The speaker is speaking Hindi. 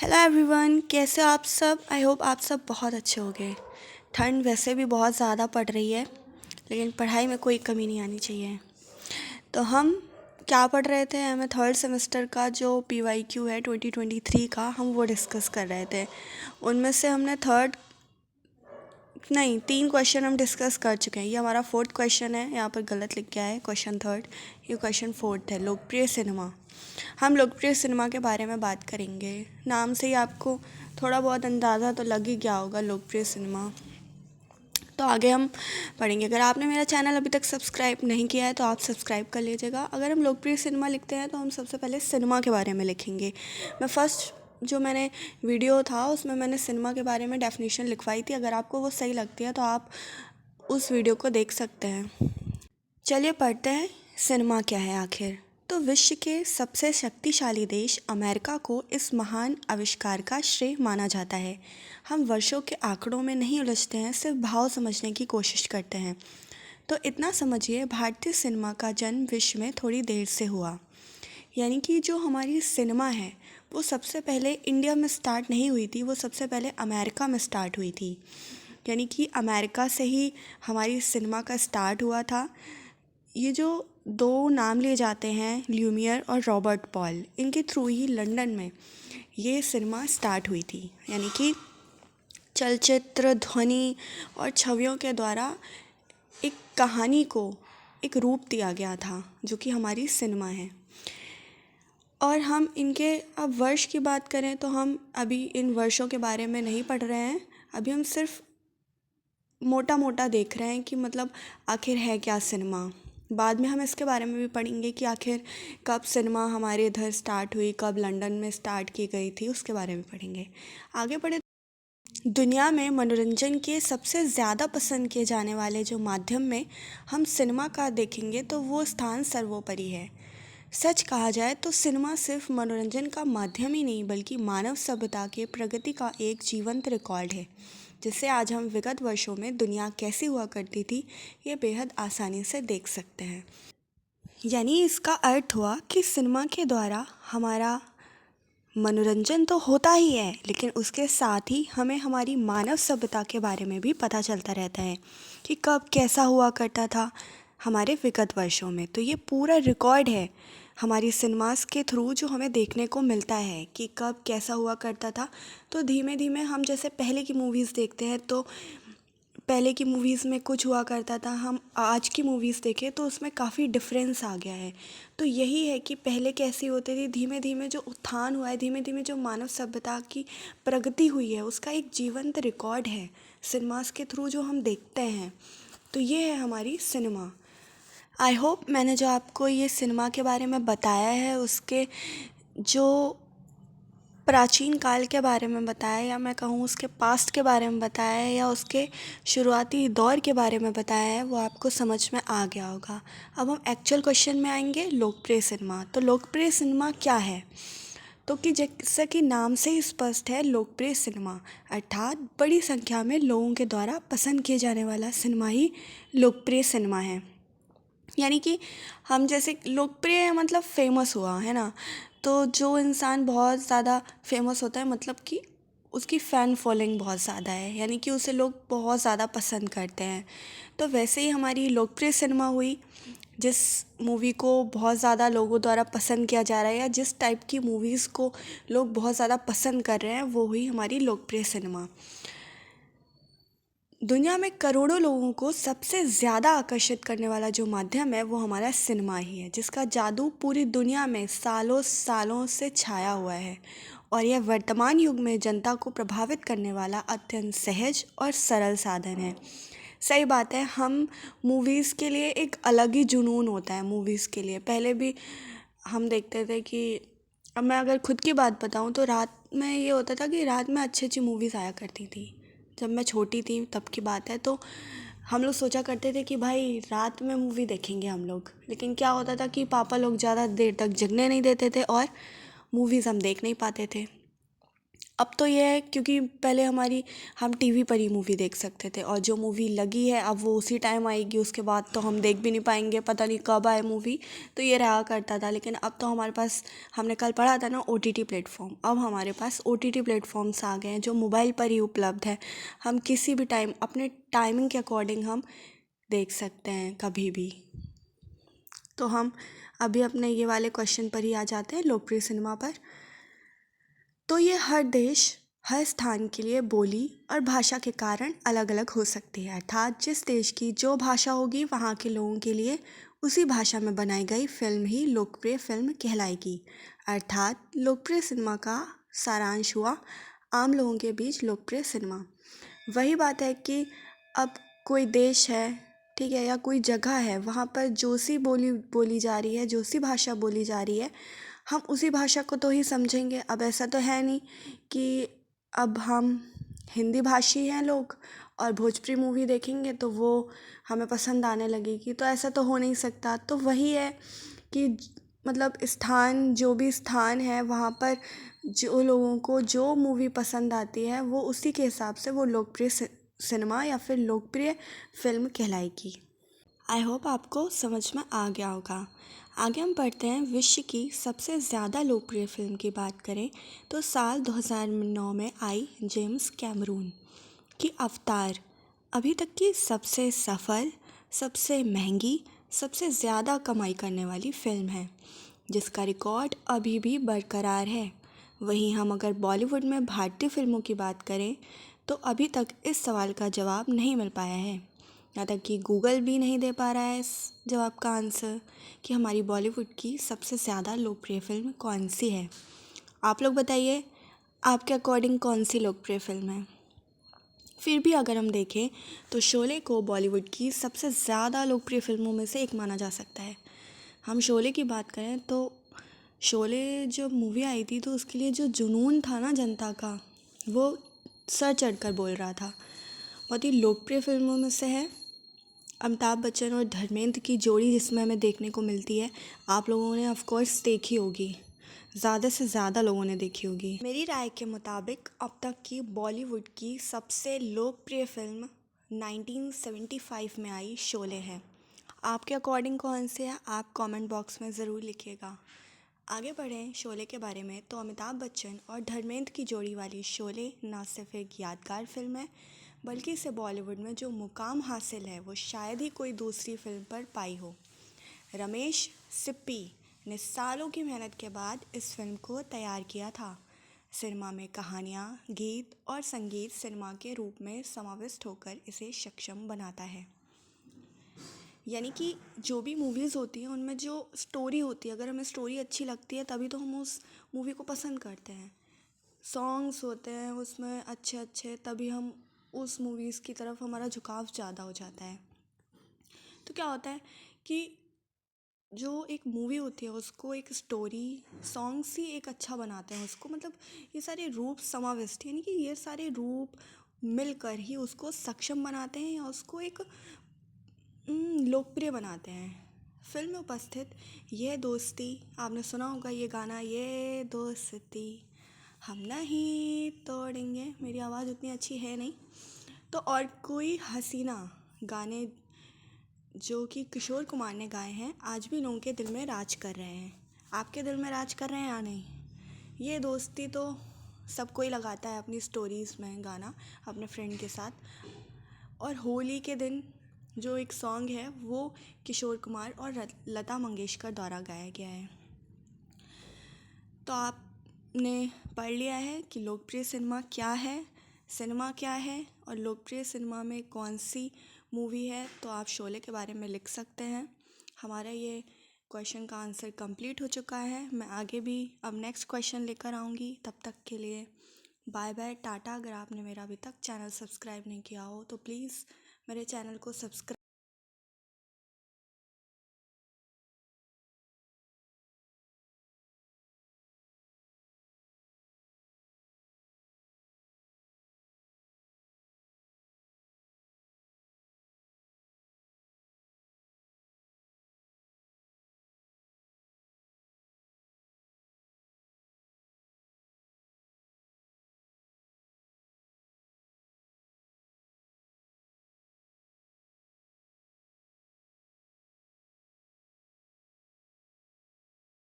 हेलो एवरीवन, कैसे हो आप सब। आई होप आप सब बहुत अच्छे होंगे। ठंड वैसे भी बहुत ज़्यादा पड़ रही है, लेकिन पढ़ाई में कोई कमी नहीं आनी चाहिए। तो हम क्या पढ़ रहे थे, हमें थर्ड सेमेस्टर का जो PYQ है 2023 का, हम वो डिस्कस कर रहे थे। उनमें से हमने तीन क्वेश्चन हम डिस्कस कर चुके हैं। ये हमारा फोर्थ क्वेश्चन है, यहाँ पर गलत लिख गया है क्वेश्चन थर्ड, ये क्वेश्चन फोर्थ है। लोकप्रिय सिनेमा, हम लोकप्रिय सिनेमा के बारे में बात करेंगे। नाम से ही आपको थोड़ा बहुत अंदाज़ा तो लग ही गया होगा लोकप्रिय सिनेमा। तो आगे हम पढ़ेंगे। अगर आपने मेरा चैनल अभी तक सब्सक्राइब नहीं किया है तो आप सब्सक्राइब कर लीजिएगा। अगर हम लोकप्रिय सिनेमा लिखते हैं तो हम सबसे पहले सिनेमा के बारे में लिखेंगे। मैं फर्स्ट जो मैंने वीडियो था उसमें मैंने सिनेमा के बारे में डेफिनेशन लिखवाई थी। अगर आपको वो सही लगती है तो आप उस वीडियो को देख सकते हैं। चलिए पढ़ते हैं, सिनेमा क्या है आखिर। तो विश्व के सबसे शक्तिशाली देश अमेरिका को इस महान आविष्कार का श्रेय माना जाता है। हम वर्षों के आंकड़ों में नहीं उलझते हैं, सिर्फ भाव समझने की कोशिश करते हैं। तो इतना समझिए, भारतीय सिनेमा का जन्म विश्व में थोड़ी देर से हुआ। यानी कि जो हमारी सिनेमा है वो सबसे पहले इंडिया में स्टार्ट नहीं हुई थी, वो सबसे पहले अमेरिका में स्टार्ट हुई थी। यानी कि अमेरिका से ही हमारी सिनेमा का स्टार्ट हुआ था। ये जो दो नाम लिए जाते हैं, ल्यूमियर और रॉबर्ट पॉल, इनके थ्रू ही लंदन में ये सिनेमा स्टार्ट हुई थी। यानी कि चलचित्र, ध्वनि और छवियों के द्वारा एक कहानी को एक रूप दिया गया था, जो कि हमारी सिनेमा है। और हम इनके अब वर्ष की बात करें तो हम अभी इन वर्षों के बारे में नहीं पढ़ रहे हैं। अभी हम सिर्फ मोटा मोटा देख रहे हैं कि मतलब आखिर है क्या सिनेमा। बाद में हम इसके बारे में भी पढ़ेंगे कि आखिर कब सिनेमा हमारे इधर स्टार्ट हुई, कब लंदन में स्टार्ट की गई थी, उसके बारे में पढ़ेंगे। आगे बढ़े। दुनिया में मनोरंजन के सबसे ज़्यादा पसंद किए जाने वाले जो माध्यम में हम सिनेमा का देखेंगे तो वो स्थान सर्वोपरि है। सच कहा जाए तो सिनेमा सिर्फ मनोरंजन का माध्यम ही नहीं, बल्कि मानव सभ्यता के प्रगति का एक जीवंत रिकॉर्ड है, जिसे आज हम विगत वर्षों में दुनिया कैसी हुआ करती थी ये बेहद आसानी से देख सकते हैं। यानी इसका अर्थ हुआ कि सिनेमा के द्वारा हमारा मनोरंजन तो होता ही है, लेकिन उसके साथ ही हमें हमारी मानव सभ्यता के बारे में भी पता चलता रहता है कि कब कैसा हुआ करता था हमारे विगत वर्षों में। तो ये पूरा रिकॉर्ड है हमारी सिनेमास के थ्रू जो हमें देखने को मिलता है कि कब कैसा हुआ करता था। तो धीमे धीमे हम जैसे पहले की मूवीज़ देखते हैं तो पहले की मूवीज़ में कुछ हुआ करता था, हम आज की मूवीज़ देखें तो उसमें काफ़ी डिफरेंस आ गया है। तो यही है कि पहले कैसी होती थी, धीमे धीमे जो उत्थान हुआ है, धीमे धीमे जो मानव सभ्यता की प्रगति हुई है, उसका एक जीवंत रिकॉर्ड है सिनेमास के थ्रू जो हम देखते हैं। तो ये है हमारी सिनेमा। आई होप मैंने जो आपको ये सिनेमा के बारे में बताया है उसके जो प्राचीन काल के बारे में बताया, या मैं कहूँ उसके पास्ट के बारे में बताया है, या उसके शुरुआती दौर के बारे में बताया है, वो आपको समझ में आ गया होगा। अब हम एक्चुअल क्वेश्चन में आएंगे, लोकप्रिय सिनेमा। तो लोकप्रिय सिनेमा क्या है? तो कि जैसा कि नाम से ही स्पष्ट है, लोकप्रिय सिनेमा अर्थात बड़ी संख्या में लोगों के द्वारा पसंद किए जाने वाला सिनेमा ही लोकप्रिय सिनेमा है। यानी कि हम जैसे लोकप्रिय मतलब फेमस हुआ है ना। तो जो इंसान बहुत ज़्यादा फेमस होता है मतलब कि उसकी फ़ैन फॉलोइंग बहुत ज़्यादा है, यानी कि उसे लोग बहुत ज़्यादा पसंद करते हैं। तो वैसे ही हमारी लोकप्रिय सिनेमा हुई, जिस मूवी को बहुत ज़्यादा लोगों द्वारा पसंद किया जा रहा है, या जिस टाइप की मूवीज़ को लोग बहुत ज़्यादा पसंद कर रहे हैं, वो हुई हमारी लोकप्रिय सिनेमा। दुनिया में करोड़ों लोगों को सबसे ज़्यादा आकर्षित करने वाला जो माध्यम है वो हमारा सिनेमा ही है, जिसका जादू पूरी दुनिया में सालों सालों से छाया हुआ है। और यह वर्तमान युग में जनता को प्रभावित करने वाला अत्यंत सहज और सरल साधन है। सही बात है, हम मूवीज़ के लिए एक अलग ही जुनून होता है। मूवीज़ के लिए पहले भी हम देखते थे कि, अब मैं अगर खुद की बात बताऊं तो रात में ये होता था कि रात में अच्छी अच्छी मूवीज़ आया करती थी। जब मैं छोटी थी तब की बात है, तो हम लोग सोचा करते थे कि भाई रात में मूवी देखेंगे हम लोग। लेकिन क्या होता था कि पापा लोग ज़्यादा देर तक जगने नहीं देते थे और मूवीज़ हम देख नहीं पाते थे। अब तो ये है क्योंकि पहले हम टीवी पर ही मूवी देख सकते थे, और जो मूवी लगी है अब वो उसी टाइम आएगी, उसके बाद तो हम देख भी नहीं पाएंगे, पता नहीं कब आए मूवी। तो ये रहा करता था। लेकिन अब तो हमारे पास, हमने कल पढ़ा था ना OTT प्लेटफॉर्म, अब हमारे पास OTT प्लेटफॉर्म्स आ गए हैं जो मोबाइल पर ही उपलब्ध है। हम किसी भी टाइम अपने टाइमिंग के अकॉर्डिंग हम देख सकते हैं कभी भी। तो हम अभी अपने ये वाले क्वेश्चन पर ही आ जाते हैं, लोकप्रिय सिनेमा पर। तो ये हर देश, हर स्थान के लिए बोली और भाषा के कारण अलग अलग हो सकती है। अर्थात जिस देश की जो भाषा होगी वहाँ के लोगों के लिए उसी भाषा में बनाई गई फिल्म ही लोकप्रिय फिल्म कहलाएगी। अर्थात लोकप्रिय सिनेमा का सारांश हुआ आम लोगों के बीच लोकप्रिय सिनेमा। वही बात है कि अब कोई देश है, ठीक है, या कोई जगह है, वहाँ पर जो सी बोली बोली जा रही है, जो सी भाषा बोली जा रही है, हम उसी भाषा को तो ही समझेंगे। अब ऐसा तो है नहीं कि अब हम हिंदी भाषी हैं लोग और भोजपुरी मूवी देखेंगे तो वो हमें पसंद आने लगेगी, तो ऐसा तो हो नहीं सकता। तो वही है कि मतलब स्थान, जो भी स्थान है वहाँ पर जो लोगों को जो मूवी पसंद आती है वो उसी के हिसाब से वो लोकप्रिय सिनेमा या फिर लोकप्रिय फिल्म कहलाएगी। आई होप आपको समझ में आ गया होगा। आगे हम पढ़ते हैं, विश्व की सबसे ज़्यादा लोकप्रिय फिल्म की बात करें तो साल 2009 में आई जेम्स कैमरून की अवतार अभी तक की सबसे सफल, सबसे महंगी, सबसे ज़्यादा कमाई करने वाली फिल्म है, जिसका रिकॉर्ड अभी भी बरकरार है। वहीं हम अगर बॉलीवुड में भारतीय फिल्मों की बात करें तो अभी तक इस सवाल का जवाब नहीं मिल पाया है। यहाँ तक कि गूगल भी नहीं दे पा रहा है इस जवाब का आंसर कि हमारी बॉलीवुड की सबसे ज़्यादा लोकप्रिय फिल्म कौन सी है। आप लोग बताइए, आपके अकॉर्डिंग कौन सी लोकप्रिय फिल्म है। फिर भी अगर हम देखें तो शोले को बॉलीवुड की सबसे ज़्यादा लोकप्रिय फिल्मों में से एक माना जा सकता है। हम शोले की बात करें तो शोले जब मूवी आई थी तो उसके लिए जो जुनून था ना जनता का, वो सर चढ़कर बोल रहा था। बहुत ही लोकप्रिय फिल्मों में से है। अमिताभ बच्चन और धर्मेंद्र की जोड़ी जिसमें हमें देखने को मिलती है, आप लोगों ने ऑफ कोर्स देखी होगी, ज़्यादा से ज़्यादा लोगों ने देखी होगी। मेरी राय के मुताबिक अब तक की बॉलीवुड की सबसे लोकप्रिय फिल्म 1975 में आई शोले है। आपके अकॉर्डिंग कौन से है, आप कमेंट बॉक्स में ज़रूर लिखिएगा। आगे बढ़ें शोले के बारे में तो अमिताभ बच्चन और धर्मेंद्र की जोड़ी वाली शोले न सिर्फ एक यादगार फिल्म है, बल्कि इसे बॉलीवुड में जो मुकाम हासिल है वो शायद ही कोई दूसरी फिल्म पर पाई हो। रमेश सिप्पी ने सालों की मेहनत के बाद इस फिल्म को तैयार किया था। सिनेमा में कहानियाँ, गीत और संगीत सिनेमा के रूप में समाविष्ट होकर इसे सक्षम बनाता है। यानी कि जो भी मूवीज़ होती हैं उनमें जो स्टोरी होती है, अगर हमें स्टोरी अच्छी लगती है तभी तो हम उस मूवी को पसंद करते हैं। सॉन्ग्स होते हैं उसमें अच्छे अच्छे, तभी हम उस मूवीज़ की तरफ हमारा झुकाव ज़्यादा हो जाता है। तो क्या होता है कि जो एक मूवी होती है उसको एक स्टोरी, सॉन्ग्स ही एक अच्छा बनाते हैं उसको, मतलब ये सारे रूप समाविष्ट, यानी कि ये सारे रूप मिलकर ही उसको सक्षम बनाते हैं या उसको एक लोकप्रिय बनाते हैं। फिल्म में उपस्थित ये दोस्ती, आपने सुना होगा ये गाना, ये दोस्ती हम नहीं तोड़ेंगे, मेरी आवाज़ उतनी अच्छी है नहीं तो, और कोई हसीना, गाने जो कि किशोर कुमार ने गाए हैं, आज भी लोगों के दिल में राज कर रहे हैं। आपके दिल में राज कर रहे हैं या नहीं। ये दोस्ती तो सबको ही लगाता है अपनी स्टोरीज़ में गाना अपने फ्रेंड के साथ। और होली के दिन जो एक सॉन्ग है वो किशोर कुमार और लता मंगेशकर द्वारा गाया गया है। तो आपने पढ़ लिया है कि लोकप्रिय सिनेमा क्या है और लोकप्रिय सिनेमा में कौन सी मूवी है। तो आप शोले के बारे में लिख सकते हैं। हमारा ये क्वेश्चन का आंसर कंप्लीट हो चुका है। मैं आगे भी अब नेक्स्ट क्वेश्चन लेकर आऊँगी। तब तक के लिए बाय बाय, टाटा। अगर आपने मेरा अभी तक चैनल सब्सक्राइब नहीं किया हो तो प्लीज़ मेरे चैनल को सब्सक्राइब